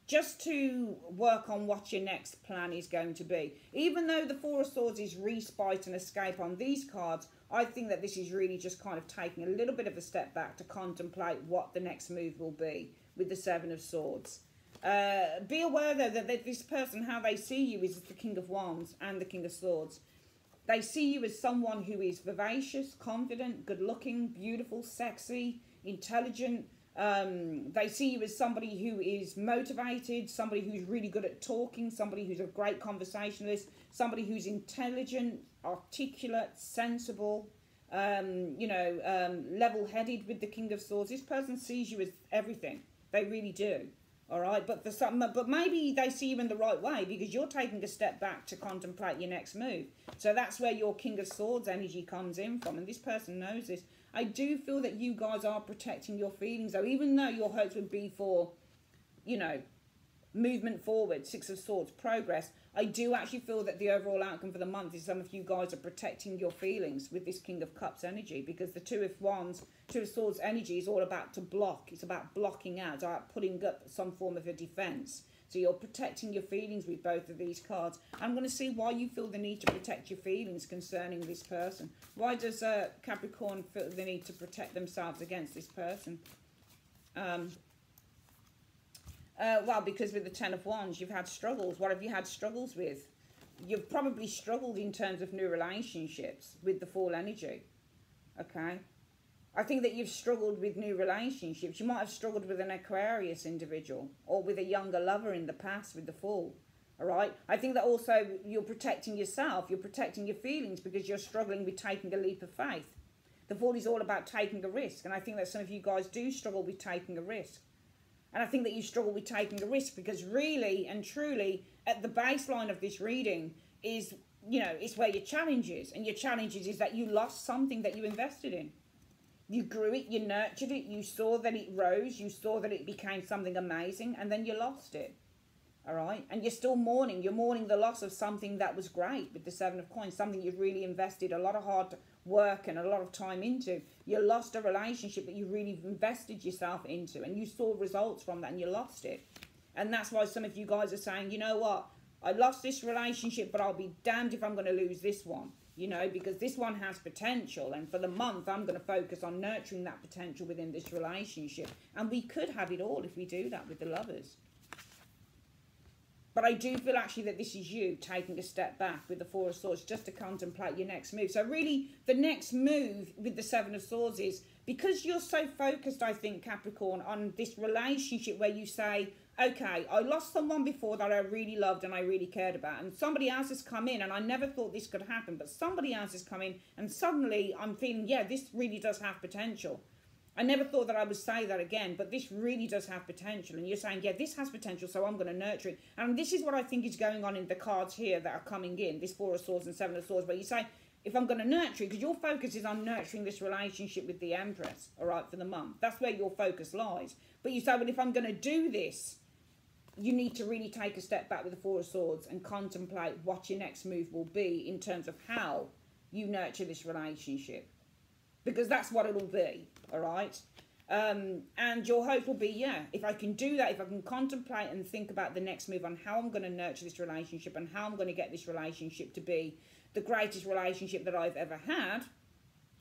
just to work on what your next plan is going to be. Even though the Four of Swords is respite and escape on these cards, I think that this is really just kind of taking a little bit of a step back to contemplate what the next move will be with the Seven of Swords. Be aware, though, that this person, how they see you is the King of Wands and the King of Swords. They see you as someone who is vivacious, confident, good-looking, beautiful, sexy, intelligent. They see you as somebody who is motivated, somebody who's really good at talking, somebody who's a great conversationalist, somebody who's intelligent, articulate, sensible, level-headed with the King of Swords. This person sees you as everything. They really do. All right, but but maybe they see you in the right way because you're taking a step back to contemplate your next move. So that's where your King of Swords energy comes in from, and this person knows this. I do feel that you guys are protecting your feelings, though, even though your hopes would be for, movement forward, Six of Swords, progress. I do actually feel that the overall outcome for the month is some of you guys are protecting your feelings with this King of Cups energy, because the Two of Swords energy is all about to block. It's about blocking out. It's about putting up some form of a defense. So you're protecting your feelings with both of these cards. I'm going to see why you feel the need to protect your feelings concerning this person. Why does Capricorn feel the need to protect themselves against this person? Well, because with the Ten of Wands, you've had struggles. What have you had struggles with? You've probably struggled in terms of new relationships with the Fool energy. Okay? I think that you've struggled with new relationships. You might have struggled with an Aquarius individual or with a younger lover in the past with the Fool. All right? I think that also you're protecting yourself. You're protecting your feelings because you're struggling with taking a leap of faith. The Fool is all about taking a risk. And I think that some of you guys do struggle with taking a risk. And I think that you struggle with taking a risk because really and truly at the baseline of this reading is, it's where your challenge is. And your challenge is that you lost something that you invested in. You grew it, you nurtured it, you saw that it rose, you saw that it became something amazing, and then you lost it. All right? And you're still mourning. You're mourning the loss of something that was great with the Seven of Coins, something you've really invested a lot of hard work and a lot of time into. You lost a relationship that you really invested yourself into, and you saw results from that, and you lost it. And that's why some of you guys are saying, you know what, I lost this relationship, but I'll be damned if I'm going to lose this one, because this one has potential, and for the month I'm going to focus on nurturing that potential within this relationship. And we could have it all if we do that with the Lovers. But I do feel actually that this is you taking a step back with the Four of Swords just to contemplate your next move. So really the next move with the Seven of Swords is, because you're so focused, I think, Capricorn, on this relationship where you say, okay, I lost someone before that I really loved and I really cared about, and somebody else has come in, and I never thought this could happen, but somebody else has come in, and suddenly I'm feeling, yeah, this really does have potential. I never thought that I would say that again, but this really does have potential. And you're saying, yeah, this has potential, so I'm going to nurture it. And this is what I think is going on in the cards here that are coming in, this Four of Swords and Seven of Swords, where you say, if I'm going to nurture it, because your focus is on nurturing this relationship with the Empress, all right, for the month. That's where your focus lies. But you say, well, if I'm going to do this, you need to really take a step back with the Four of Swords and contemplate what your next move will be in terms of how you nurture this relationship. Because that's what it will be, all right? And your hope will be, yeah, if I can do that, if I can contemplate and think about the next move on how I'm going to nurture this relationship and how I'm going to get this relationship to be the greatest relationship that I've ever had,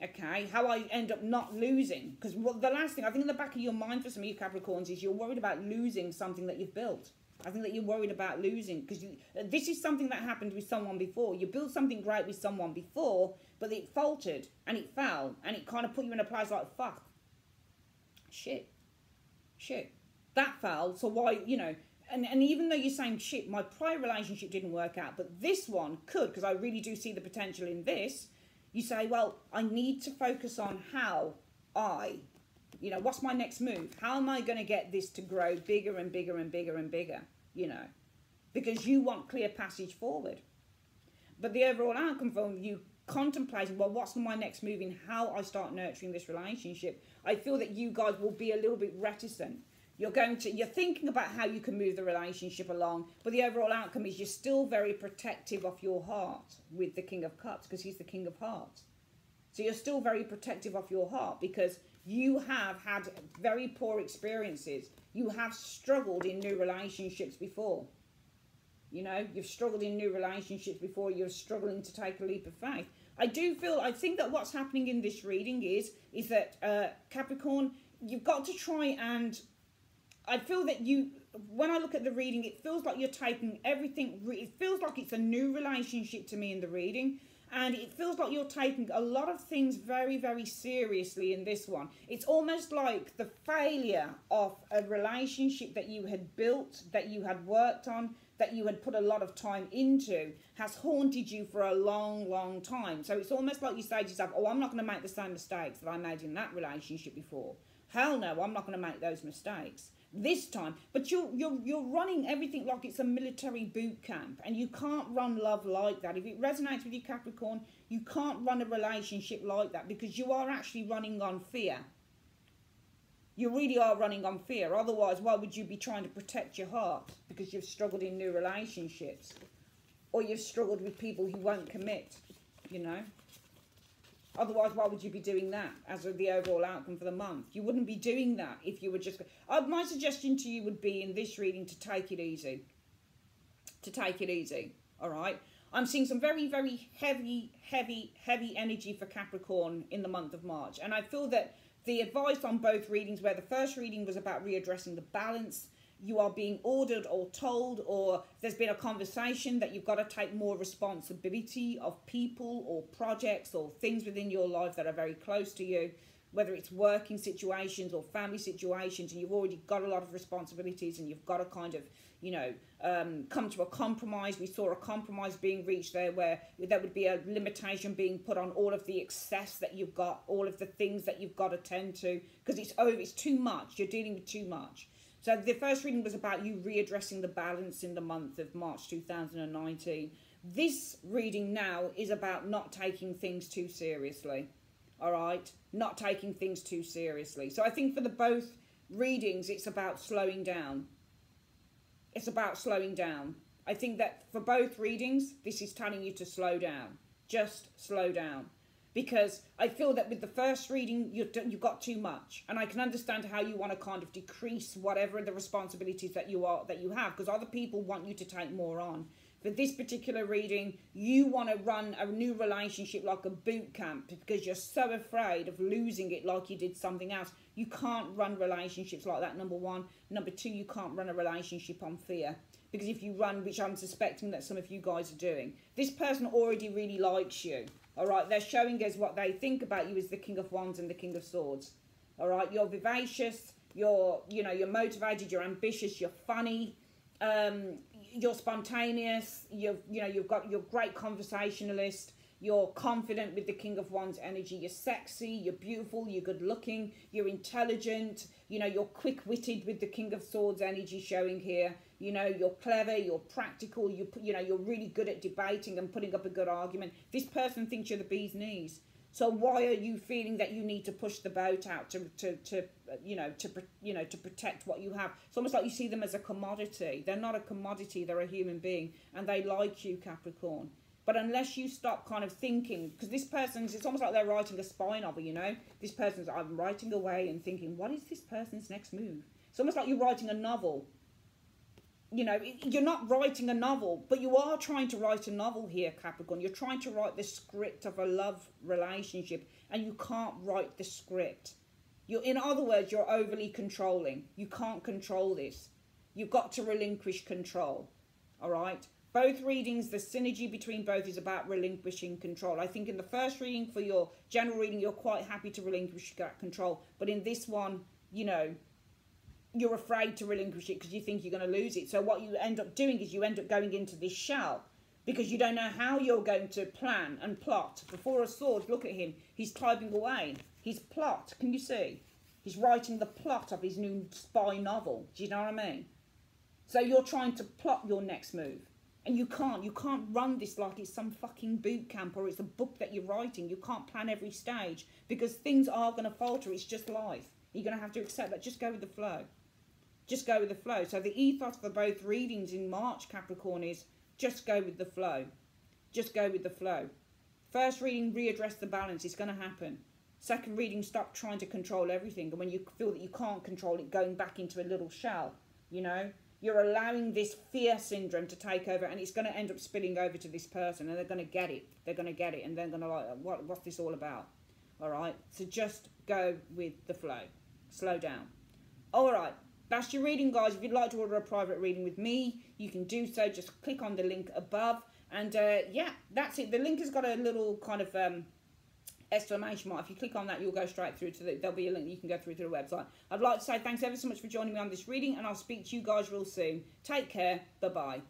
okay, how I end up not losing. Because the last thing, I think in the back of your mind for some of you Capricorns is you're worried about losing something that you've built. I think that you're worried about losing because this is something that happened with someone before. You built something great with someone before, but it faltered and it fell and it kind of put you in a place like, fuck, shit, that fell. So why, and even though you're saying, shit, my prior relationship didn't work out, but this one could, because I really do see the potential in this, you say, well, I need to focus on how what's my next move? How am I going to get this to grow bigger and bigger and bigger and bigger, because you want clear passage forward. But the overall outcome from you contemplating, well, what's my next move in how I start nurturing this relationship? I feel that you guys will be a little bit reticent. You're thinking about how you can move the relationship along, but the overall outcome is you're still very protective of your heart with the King of Cups, because he's the King of Hearts. So you're still very protective of your heart because you have had very poor experiences. You have struggled in new relationships before. You've struggled in new relationships before. You're struggling to take a leap of faith. I think that what's happening in this reading is that Capricorn, you've got to try and, I feel that when I look at the reading, it feels like you're taking everything, it feels like it's a new relationship to me in the reading. And it feels like you're taking a lot of things very, very seriously in this one. It's almost like the failure of a relationship that you had built, that you had worked on, that you had put a lot of time into has haunted you for a long, long time. So it's almost like you say to yourself, oh, I'm not going to make the same mistakes that I made in that relationship before. Hell no, I'm not going to make those mistakes this time. But you're running everything like it's a military boot camp, and you can't run love like that. If it resonates with you, Capricorn, you can't run a relationship like that, because you are actually running on fear. You really are running on fear. Otherwise, why would you be trying to protect your heart? Because you've struggled in new relationships, or you've struggled with people who won't commit, you know. Otherwise, why would you be doing that as the overall outcome for the month? You wouldn't be doing that if you were just... my suggestion to you would be in this reading to take it easy. To take it easy, all right? I'm seeing some very, very heavy energy for Capricorn in the month of March. And I feel that the advice on both readings, where the first reading was about readdressing the balance, you are being ordered or told, or there's been a conversation that you've got to take more responsibility of people or projects or things within your life that are very close to you, whether it's working situations or family situations, and you've already got a lot of responsibilities and you've got to kind of, you know, come to a compromise. We saw a compromise being reached there, where there would be a limitation being put on all of the excess that you've got, all of the things that you've got to tend to, because it's too much. You're dealing with too much. So the first reading was about you readdressing the balance in the month of March 2019. This reading now is about not taking things too seriously. All right? Not taking things too seriously. So I think for the both readings, it's about slowing down. It's about slowing down. I think that for both readings, this is telling you to slow down. Just slow down. Because I feel that with the first reading, you've got too much. And I can understand how you want to kind of decrease whatever the responsibilities that you have, because other people want you to take more on. For this particular reading, you want to run a new relationship like a boot camp, because you're so afraid of losing it like you did something else. You can't run relationships like that, number one. Number two, you can't run a relationship on fear. Because if you run, which I'm suspecting that some of you guys are doing, this person already really likes you. All right, they're showing us what they think about you as the King of Wands and the King of Swords. All right, you're vivacious, you're motivated, you're ambitious, you're funny, you're spontaneous, you're great conversationalist, you're confident with the King of Wands energy, you're sexy, you're beautiful, you're good looking, you're intelligent, you're quick-witted with the King of Swords energy showing here. You're clever, you're practical, you're really good at debating and putting up a good argument. This person thinks you're the bee's knees. So why are you feeling that you need to push the boat out to protect what you have? It's almost like you see them as a commodity. They're not a commodity, they're a human being, and they like you, Capricorn. But unless you stop kind of thinking, because this person's, it's almost like they're writing a spy novel, This person's, I'm writing away and thinking, what is this person's next move? It's almost like you're writing a novel. You're not writing a novel, but you are trying to write a novel here, Capricorn. You're trying to write the script of a love relationship, and you can't write the script. In other words, you're overly controlling. You can't control this. You've got to relinquish control, all right? Both readings, the synergy between both is about relinquishing control. I think in the first reading, for your general reading, you're quite happy to relinquish that control. But in this one, you're afraid to relinquish it because you think you're going to lose it. So what you end up doing is you end up going into this shell because you don't know how you're going to plan and plot. The Four of Swords, look at him. He's typing away. His plot, can you see? He's writing the plot of his new spy novel. Do you know what I mean? So you're trying to plot your next move. And you can't run this like it's some fucking boot camp or it's a book that you're writing. You can't plan every stage because things are going to falter. It's just life. You're going to have to accept that. Just go with the flow. Just go with the flow. So the ethos for both readings in March, Capricorn, is just go with the flow. Just go with the flow. First reading, readdress the balance. It's going to happen. Second reading, stop trying to control everything. And when you feel that you can't control it, going back into a little shell, You're allowing this fear syndrome to take over, and it's going to end up spilling over to this person, and they're going to get it. They're going to get it, and they're going to like, what's this all about? All right? So just go with the flow. Slow down. All right. That's your reading, guys. If you'd like to order a private reading with me, you can do so. Just click on the link above. And, yeah, that's it. The link has got a little kind of exclamation mark. If you click on that, you'll go straight through to there'll be a link that you can go through to the website. I'd like to say thanks ever so much for joining me on this reading, and I'll speak to you guys real soon. Take care. Bye-bye.